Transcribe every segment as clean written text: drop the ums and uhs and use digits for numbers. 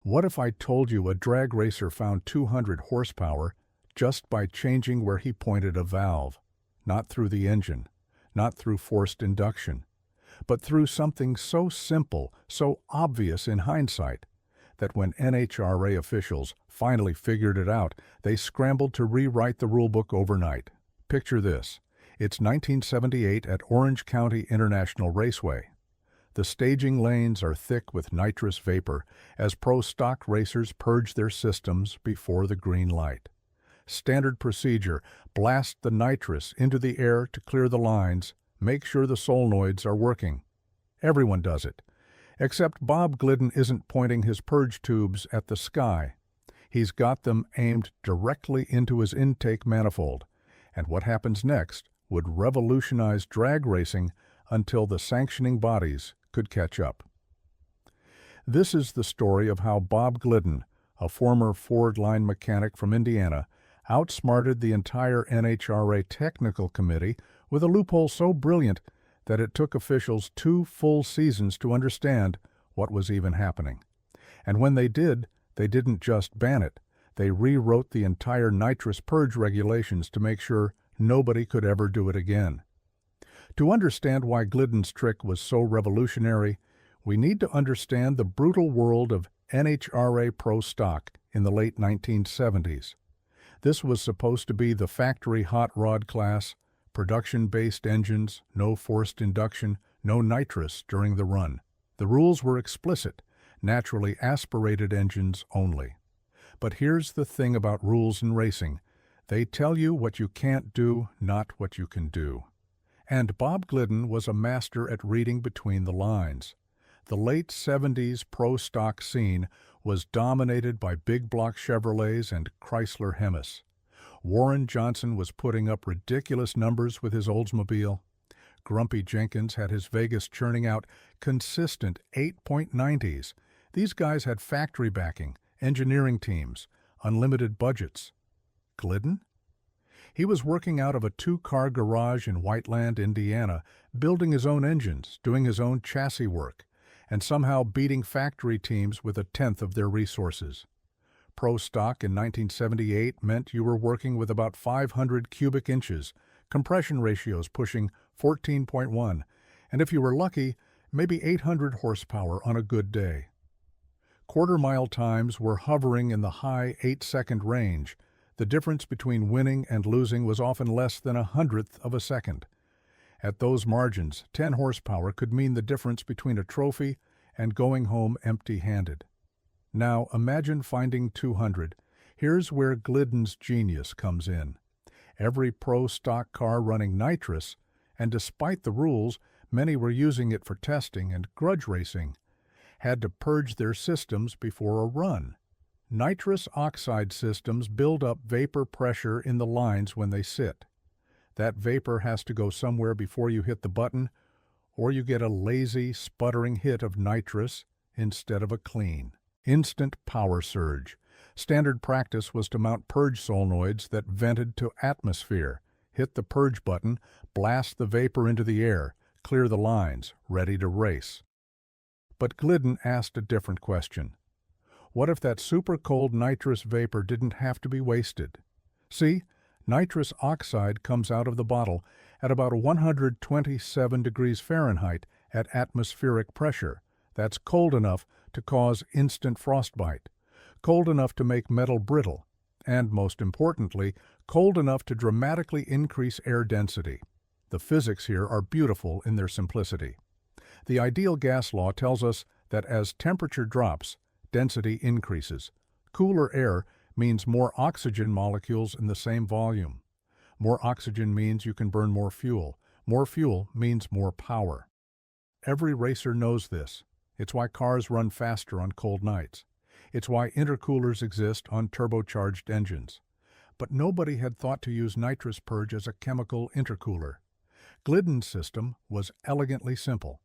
What if I told you a drag racer found 200 horsepower just by changing where he pointed a valve, not through the engine, not through forced induction, but through something so simple, so obvious in hindsight, that when NHRA officials finally figured it out, they scrambled to rewrite the rulebook overnight. Picture this. It's 1978 at Orange County International Raceway. The staging lanes are thick with nitrous vapor as pro stock racers purge their systems before the green light. Standard procedure: blast the nitrous into the air to clear the lines, make sure the solenoids are working. Everyone does it. Except Bob Glidden isn't pointing his purge tubes at the sky. He's got them aimed directly into his intake manifold, and what happens next would revolutionize drag racing until the sanctioning bodies could catch up. This is the story of how Bob Glidden, a former Ford line mechanic from Indiana, outsmarted the entire NHRA technical committee with a loophole so brilliant that it took officials 2 full seasons to understand what was even happening. And when they did, they didn't just ban it. They rewrote the entire Nitrous Purge regulations to make sure nobody could ever do it again. To understand why Glidden's trick was so revolutionary, we need to understand the brutal world of NHRA Pro Stock in the late 1970s. This was supposed to be the factory hot rod class, production-based engines, no forced induction, no nitrous during the run. The rules were explicit, naturally aspirated engines only. But here's the thing about rules in racing. They tell you what you can't do, not what you can do. And Bob Glidden was a master at reading between the lines. The late 70s pro stock scene was dominated by big block Chevrolets and Chrysler Hemis. Warren Johnson was putting up ridiculous numbers with his Oldsmobile. Grumpy Jenkins had his Vegas churning out consistent 8.90s. These guys had factory backing, engineering teams, unlimited budgets. Glidden? He was working out of a 2-car garage in Whiteland, Indiana, building his own engines, doing his own chassis work, and somehow beating factory teams with 1/10 of their resources. Pro stock in 1978 meant you were working with about 500 cubic inches, compression ratios pushing 14.1, and if you were lucky, maybe 800 horsepower on a good day. Quarter-mile times were hovering in the high 8-second range. The difference between winning and losing was often less than 1/100th of a second. At those margins, 10 horsepower could mean the difference between a trophy and going home empty-handed. Now imagine finding 200. Here's where Glidden's genius comes in. Every pro stock car running nitrous, and despite the rules, many were using it for testing and grudge racing, had to purge their systems before a run. Nitrous oxide systems build up vapor pressure in the lines when they sit. That vapor has to go somewhere before you hit the button, or you get a lazy, sputtering hit of nitrous instead of a clean. Instant power surge. Standard practice was to mount purge solenoids that vented to atmosphere, hit the purge button, blast the vapor into the air, clear the lines, ready to race. But Glidden asked a different question. What if that super cold nitrous vapor didn't have to be wasted? See, nitrous oxide comes out of the bottle at about 127 degrees Fahrenheit at atmospheric pressure. That's cold enough to cause instant frostbite, cold enough to make metal brittle, and most importantly, cold enough to dramatically increase air density. The physics here are beautiful in their simplicity. The ideal gas law tells us that as temperature drops, density increases. Cooler air means more oxygen molecules in the same volume. More oxygen means you can burn more fuel. More fuel means more power. Every racer knows this. It's why cars run faster on cold nights. It's why intercoolers exist on turbocharged engines. But nobody had thought to use nitrous purge as a chemical intercooler. Glidden's system was elegantly simple.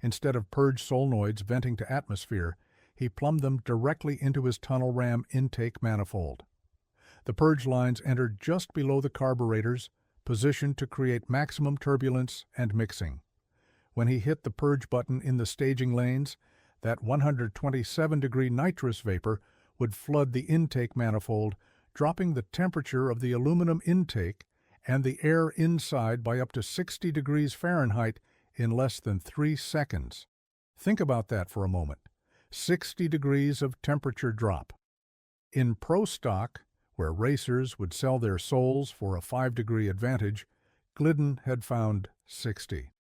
Instead of purge solenoids venting to atmosphere, he plumbed them directly into his tunnel ram intake manifold. The purge lines entered just below the carburetors, positioned to create maximum turbulence and mixing. When he hit the purge button in the staging lanes, That 127-degree nitrous vapor would flood the intake manifold, dropping the temperature of the aluminum intake and the air inside by up to 60 degrees Fahrenheit in less than 3 seconds. Think about that for a moment. 60 degrees of temperature drop. In Pro Stock, where racers would sell their souls for a 5-degree advantage, Glidden had found 60.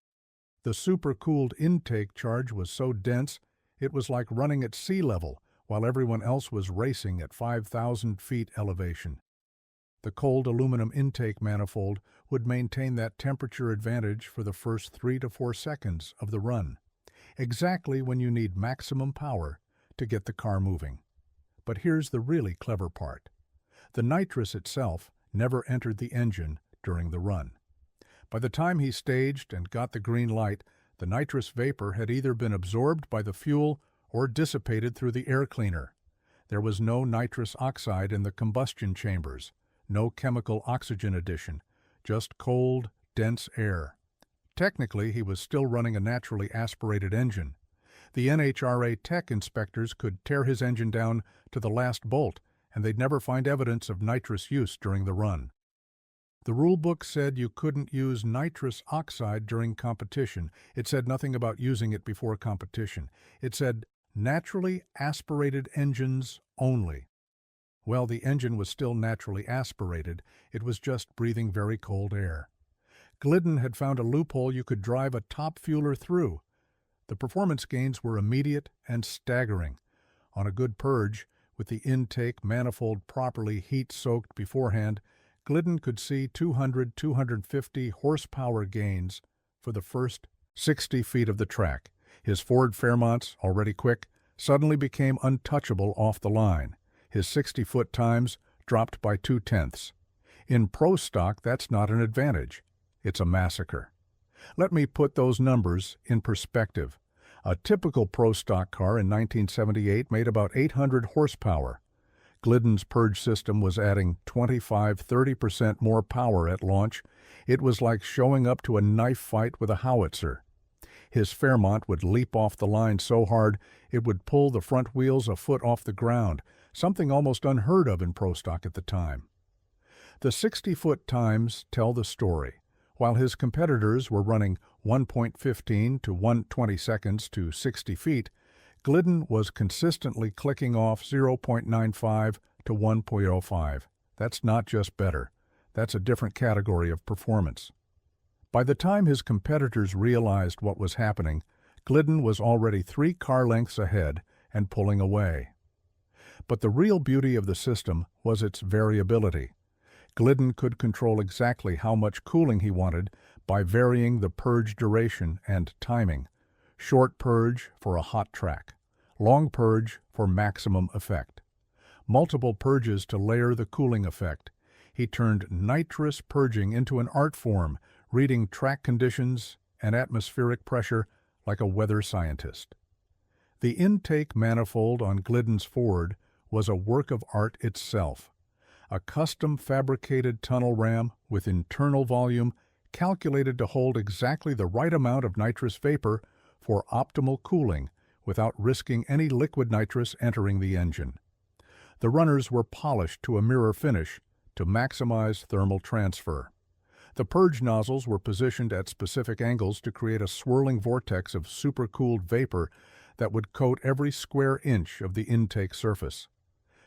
The supercooled intake charge was so dense it was like running at sea level while everyone else was racing at 5,000 feet elevation. The cold aluminum intake manifold would maintain that temperature advantage for the first 3 to 4 seconds of the run, exactly when you need maximum power to get the car moving. But here's the really clever part. The nitrous itself never entered the engine during the run. By the time he staged and got the green light, the nitrous vapor had either been absorbed by the fuel or dissipated through the air cleaner. There was no nitrous oxide in the combustion chambers, no chemical oxygen addition, just cold, dense air. Technically, he was still running a naturally aspirated engine. The NHRA tech inspectors could tear his engine down to the last bolt, and they'd never find evidence of nitrous use during the run. The rulebook said you couldn't use nitrous oxide during competition. It said nothing about using it before competition. It said naturally aspirated engines only. Well, the engine was still naturally aspirated. It was just breathing very cold air. Glidden had found a loophole you could drive a top fueler through. The performance gains were immediate and staggering. On a good purge, with the intake manifold properly heat-soaked beforehand, Glidden could see 200-250 horsepower gains for the first 60 feet of the track. His Ford Fairmonts, already quick, suddenly became untouchable off the line. His 60-foot times dropped by 2/10. In Pro Stock, that's not an advantage. It's a massacre. Let me put those numbers in perspective. A typical Pro Stock car in 1978 made about 800 horsepower. Glidden's purge system was adding 25-30% more power at launch. It was like showing up to a knife fight with a howitzer. His Fairmont would leap off the line so hard it would pull the front wheels a foot off the ground, something almost unheard of in Pro Stock at the time. The 60-foot times tell the story. While his competitors were running 1.15 to 1/20 seconds to 60 feet, Glidden was consistently clicking off 0.95 to 1.05. That's not just better. That's a different category of performance. By the time his competitors realized what was happening, Glidden was already 3 car lengths ahead and pulling away. But the real beauty of the system was its variability. Glidden could control exactly how much cooling he wanted by varying the purge duration and timing. Short purge for a hot track. Long purge for maximum effect. Multiple purges to layer the cooling effect. He turned nitrous purging into an art form, reading track conditions and atmospheric pressure like a weather scientist. The intake manifold on Glidden's Ford was a work of art itself. A custom fabricated tunnel ram with internal volume calculated to hold exactly the right amount of nitrous vapor for optimal cooling without risking any liquid nitrous entering the engine. The runners were polished to a mirror finish to maximize thermal transfer. The purge nozzles were positioned at specific angles to create a swirling vortex of supercooled vapor that would coat every square inch of the intake surface.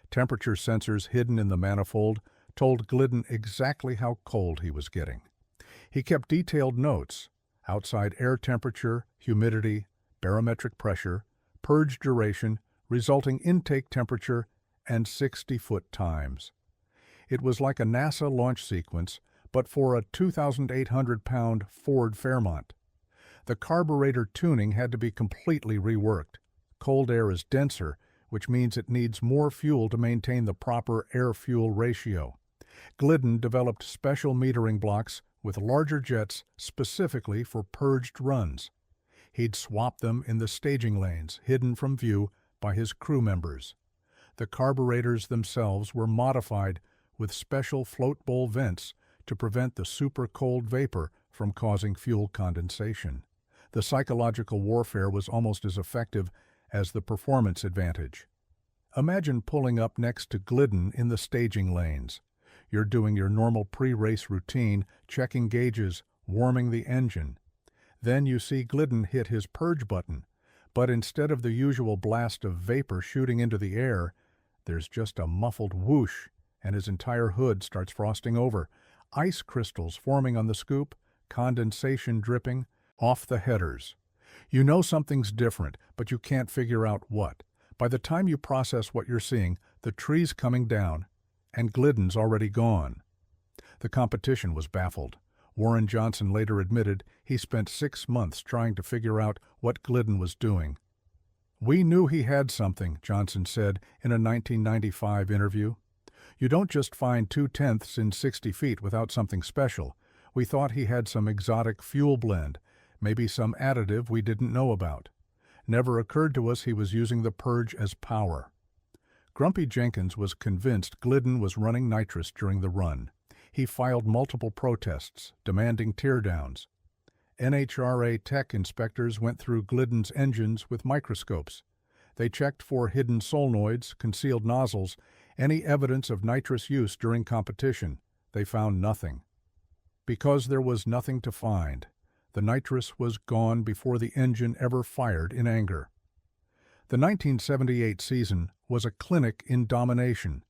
Temperature sensors hidden in the manifold told Glidden exactly how cold he was getting. He kept detailed notes: outside air temperature, humidity, barometric pressure, purge duration, resulting intake temperature, and 60-foot times. It was like a NASA launch sequence, but for a 2,800-pound Ford Fairmont. The carburetor tuning had to be completely reworked. Cold air is denser, which means it needs more fuel to maintain the proper air-fuel ratio. Glidden developed special metering blocks with larger jets specifically for purged runs. He'd swap them in the staging lanes, hidden from view by his crew members. The carburetors themselves were modified with special float bowl vents to prevent the super cold vapor from causing fuel condensation. The psychological warfare was almost as effective as the performance advantage. Imagine pulling up next to Glidden in the staging lanes. You're doing your normal pre-race routine, checking gauges, warming the engine. Then you see Glidden hit his purge button, but instead of the usual blast of vapor shooting into the air, there's just a muffled whoosh, and his entire hood starts frosting over, ice crystals forming on the scoop, condensation dripping off the headers. You know something's different, but you can't figure out what. By the time you process what you're seeing, the tree's coming down, and Glidden's already gone. The competition was baffled. Warren Johnson later admitted he spent 6 months trying to figure out what Glidden was doing. "We knew he had something," Johnson said in a 1995 interview. "You don't just find 2/10 in 60 feet without something special. We thought he had some exotic fuel blend, maybe some additive we didn't know about. Never occurred to us he was using the purge as power." Grumpy Jenkins was convinced Glidden was running nitrous during the run. He filed multiple protests, demanding teardowns. NHRA tech inspectors went through Glidden's engines with microscopes. They checked for hidden solenoids, concealed nozzles, any evidence of nitrous use during competition. They found nothing. Because there was nothing to find, the nitrous was gone before the engine ever fired in anger. The 1978 season was a clinic in domination.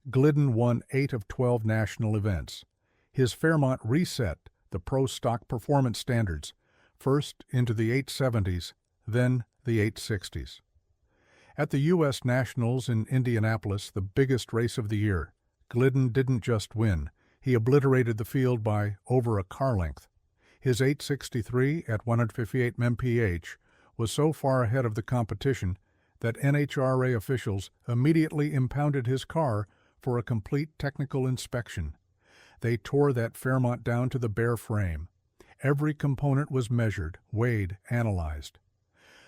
Glidden won 8 of 12 national events. His Fairmont reset the Pro Stock performance standards, first into the 870s, then the 860s. At the U.S. Nationals in Indianapolis, the biggest race of the year, Glidden didn't just win, he obliterated the field by over a car length. His 863 at 158 mph was so far ahead of the competition that NHRA officials immediately impounded his car for a complete technical inspection. They tore that Fairmont down to the bare frame. Every component was measured, weighed, analyzed.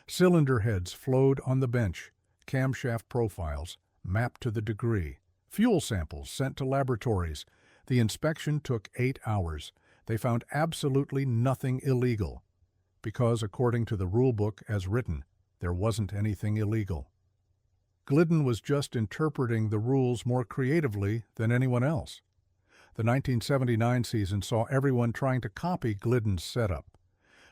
Cylinder heads flowed on the bench, camshaft profiles mapped to the degree, fuel samples sent to laboratories. The inspection took 8 hours. They found absolutely nothing illegal, because according to the rulebook as written, there wasn't anything illegal. Glidden was just interpreting the rules more creatively than anyone else. The 1979 season saw everyone trying to copy Glidden's setup.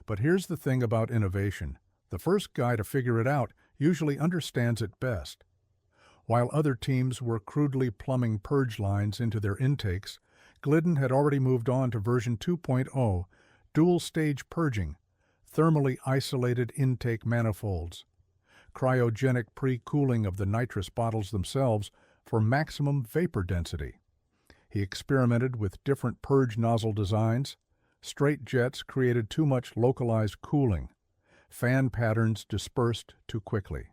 But here's the thing about innovation. The first guy to figure it out usually understands it best. While other teams were crudely plumbing purge lines into their intakes, Glidden had already moved on to version 2.0, dual-stage purging, thermally isolated intake manifolds, cryogenic pre-cooling of the nitrous bottles themselves for maximum vapor density. He experimented with different purge nozzle designs. Straight jets created too much localized cooling. Fan patterns dispersed too quickly.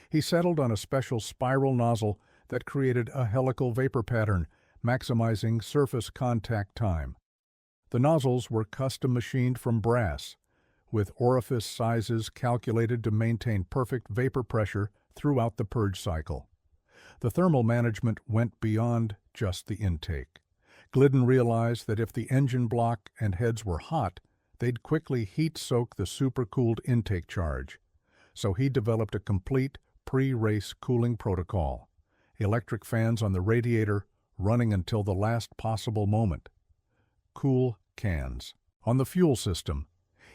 He settled on a special spiral nozzle that created a helical vapor pattern, maximizing surface contact time. The nozzles were custom machined from brass, with orifice sizes calculated to maintain perfect vapor pressure throughout the purge cycle. The thermal management went beyond just the intake. Glidden realized that if the engine block and heads were hot, they'd quickly heat-soak the supercooled intake charge. So he developed a complete pre-race cooling protocol. Electric fans on the radiator running until the last possible moment. Cool cans. On the fuel system,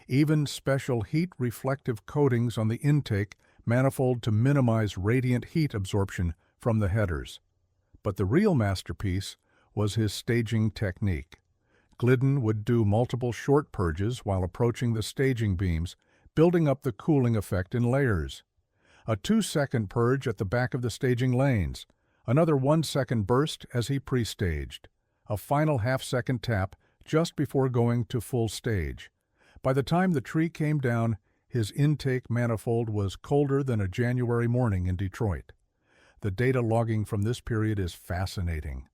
even special heat-reflective coatings on the intake manifold to minimize radiant heat absorption from the headers. But the real masterpiece was his staging technique. Glidden would do multiple short purges while approaching the staging beams, building up the cooling effect in layers. A 2-second purge at the back of the staging lanes, another 1-second burst as he pre-staged, a final half-second tap just before going to full stage. By the time the tree came down, his intake manifold was colder than a January morning in Detroit. The data logging from this period is fascinating.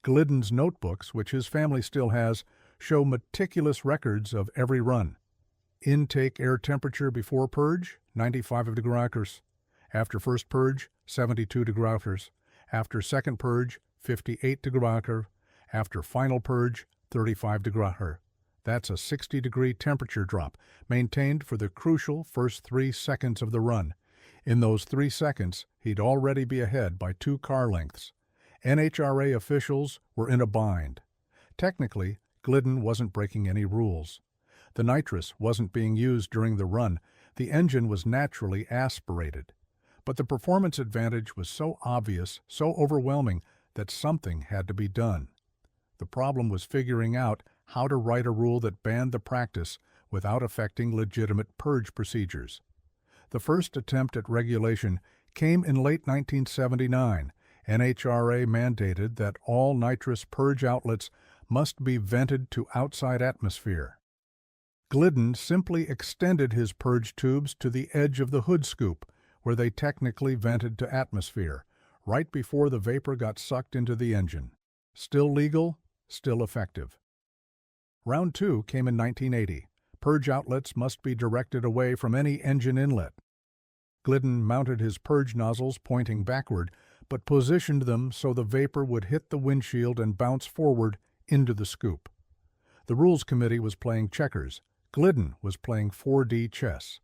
Glidden's notebooks, which his family still has, show meticulous records of every run. Intake air temperature before purge, 95 degrees. After first purge, 72 degrees. After second purge, 58 degrees. After final purge, 35 degrees. That's a 60-degree temperature drop, maintained for the crucial first 3 seconds of the run. In those 3 seconds, he'd already be ahead by 2 car lengths. NHRA officials were in a bind. Technically, Glidden wasn't breaking any rules. The nitrous wasn't being used during the run. The engine was naturally aspirated. But the performance advantage was so obvious, so overwhelming, that something had to be done. The problem was figuring out how to write a rule that banned the practice without affecting legitimate purge procedures. The first attempt at regulation came in late 1979. NHRA mandated that all nitrous purge outlets must be vented to outside atmosphere. Glidden simply extended his purge tubes to the edge of the hood scoop, where they technically vented to atmosphere, right before the vapor got sucked into the engine. Still legal, still effective. Round 2 came in 1980. Purge outlets must be directed away from any engine inlet. Glidden mounted his purge nozzles pointing backward, but positioned them so the vapor would hit the windshield and bounce forward into the scoop. The Rules Committee was playing checkers. Glidden was playing 4D chess.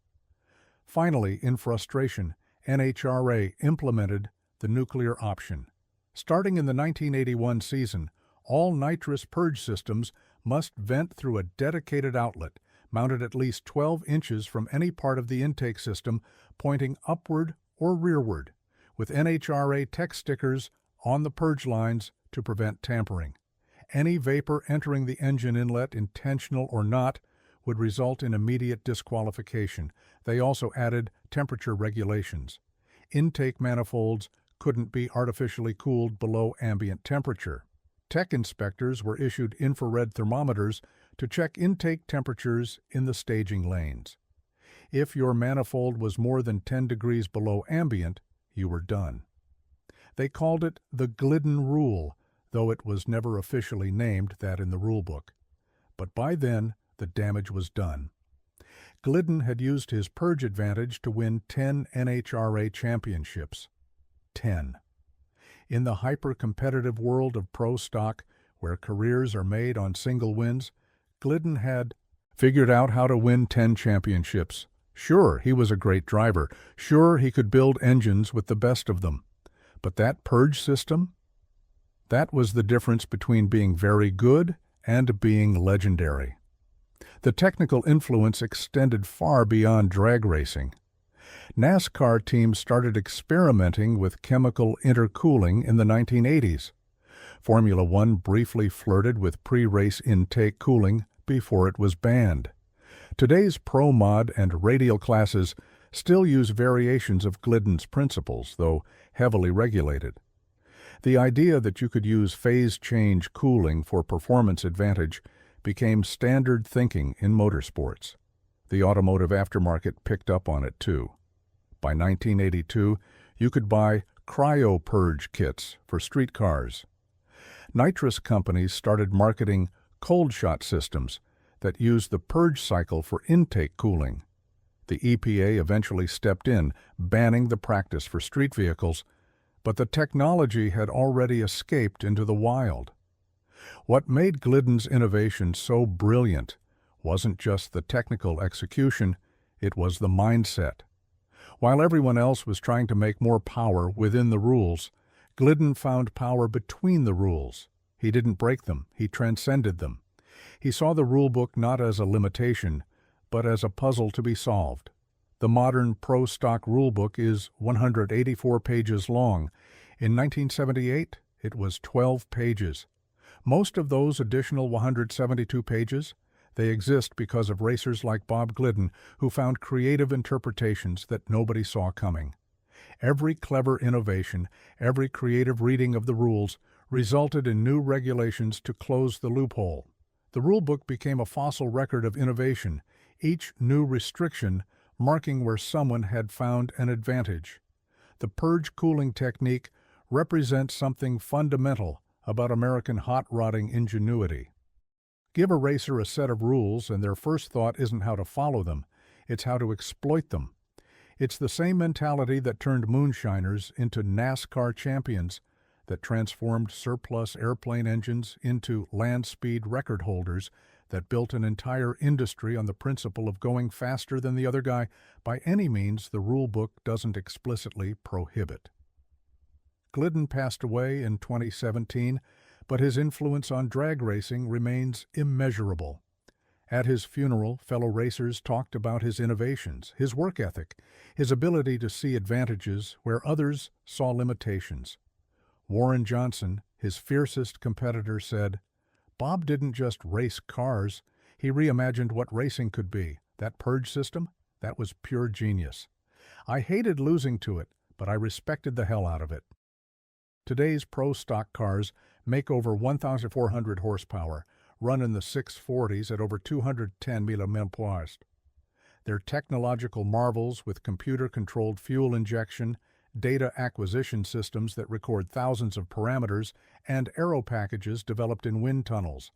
Finally, in frustration, NHRA implemented the nuclear option. Starting in the 1981 season, all nitrous purge systems must vent through a dedicated outlet, mounted at least 12 inches from any part of the intake system, pointing upward or rearward, with NHRA text stickers on the purge lines to prevent tampering. Any vapor entering the engine inlet, intentional or not, would result in immediate disqualification. They also added temperature regulations. Intake manifolds couldn't be artificially cooled below ambient temperature. Tech inspectors were issued infrared thermometers to check intake temperatures in the staging lanes. If your manifold was more than 10 degrees below ambient, you were done. They called it the Glidden Rule, though it was never officially named that in the rulebook. But by then, the damage was done. Glidden had used his purge advantage to win 10 NHRA championships. 10. In the hyper-competitive world of pro stock, where careers are made on single wins, Glidden had figured out how to win 10 championships. Sure, he was a great driver. Sure, he could build engines with the best of them. But that purge system? That was the difference between being very good and being legendary. The technical influence extended far beyond drag racing. NASCAR teams started experimenting with chemical intercooling in the 1980s. Formula One briefly flirted with pre-race intake cooling before it was banned. Today's Pro Mod and Radial classes still use variations of Glidden's principles, though heavily regulated. The idea that you could use phase change cooling for performance advantage became standard thinking in motorsports. The automotive aftermarket picked up on it too. By 1982, you could buy cryo-purge kits for street cars. Nitrous companies started marketing cold shot systems that used the purge cycle for intake cooling. The EPA eventually stepped in, banning the practice for street vehicles, but the technology had already escaped into the wild. What made Glidden's innovation so brilliant wasn't just the technical execution, it was the mindset. While everyone else was trying to make more power within the rules, Glidden found power between the rules. He didn't break them, he transcended them. He saw the rulebook not as a limitation, but as a puzzle to be solved. The modern Pro Stock rulebook is 184 pages long. In 1978, it was 12 pages. Most of those additional 172 pages, they exist because of racers like Bob Glidden, who found creative interpretations that nobody saw coming. Every clever innovation, every creative reading of the rules, resulted in new regulations to close the loophole. The rulebook became a fossil record of innovation, each new restriction marking where someone had found an advantage. The purge cooling technique represents something fundamental about American hot rodding ingenuity. Give a racer a set of rules and their first thought isn't how to follow them, it's how to exploit them. It's the same mentality that turned moonshiners into NASCAR champions, that transformed surplus airplane engines into land speed record holders, that built an entire industry on the principle of going faster than the other guy by any means the rulebook doesn't explicitly prohibit. Glidden passed away in 2017, but his influence on drag racing remains immeasurable. At his funeral, fellow racers talked about his innovations, his work ethic, his ability to see advantages where others saw limitations. Warren Johnson, his fiercest competitor, said, "Bob didn't just race cars, he reimagined what racing could be. That purge system, that was pure genius. I hated losing to it, but I respected the hell out of it." Today's Pro Stock cars make over 1,400 horsepower, run in the 640s at over 210 mph. They're technological marvels with computer-controlled fuel injection, data acquisition systems that record thousands of parameters, and aero packages developed in wind tunnels.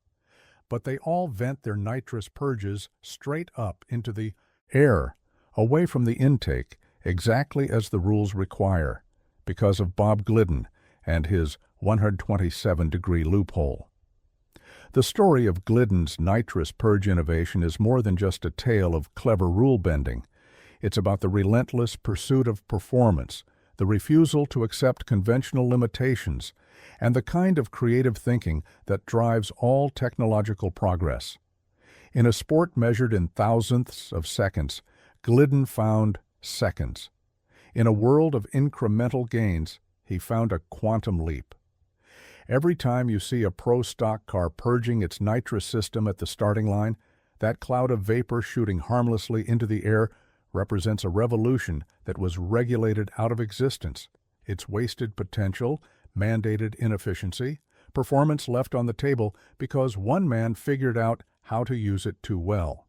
But they all vent their nitrous purges straight up into the air, away from the intake, exactly as the rules require, because of Bob Glidden and his 127-degree loophole. The story of Glidden's nitrous purge innovation is more than just a tale of clever rule bending. It's about the relentless pursuit of performance, the refusal to accept conventional limitations, and the kind of creative thinking that drives all technological progress. In a sport measured in thousandths of seconds, Glidden found seconds. In a world of incremental gains, he found a quantum leap. Every time you see a Pro Stock car purging its nitrous system at the starting line, that cloud of vapor shooting harmlessly into the air represents a revolution that was regulated out of existence. Its wasted potential, mandated inefficiency, performance left on the table because one man figured out how to use it too well.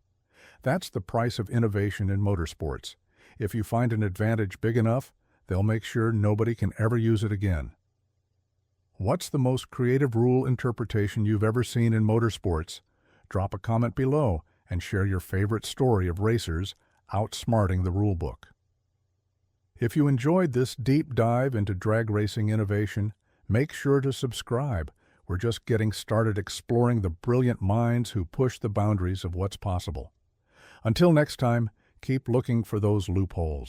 That's the price of innovation in motorsports. If you find an advantage big enough, they'll make sure nobody can ever use it again. What's the most creative rule interpretation you've ever seen in motorsports? Drop a comment below and share your favorite story of racers outsmarting the rulebook. If you enjoyed this deep dive into drag racing innovation, make sure to subscribe. We're just getting started exploring the brilliant minds who push the boundaries of what's possible. Until next time, keep looking for those loopholes.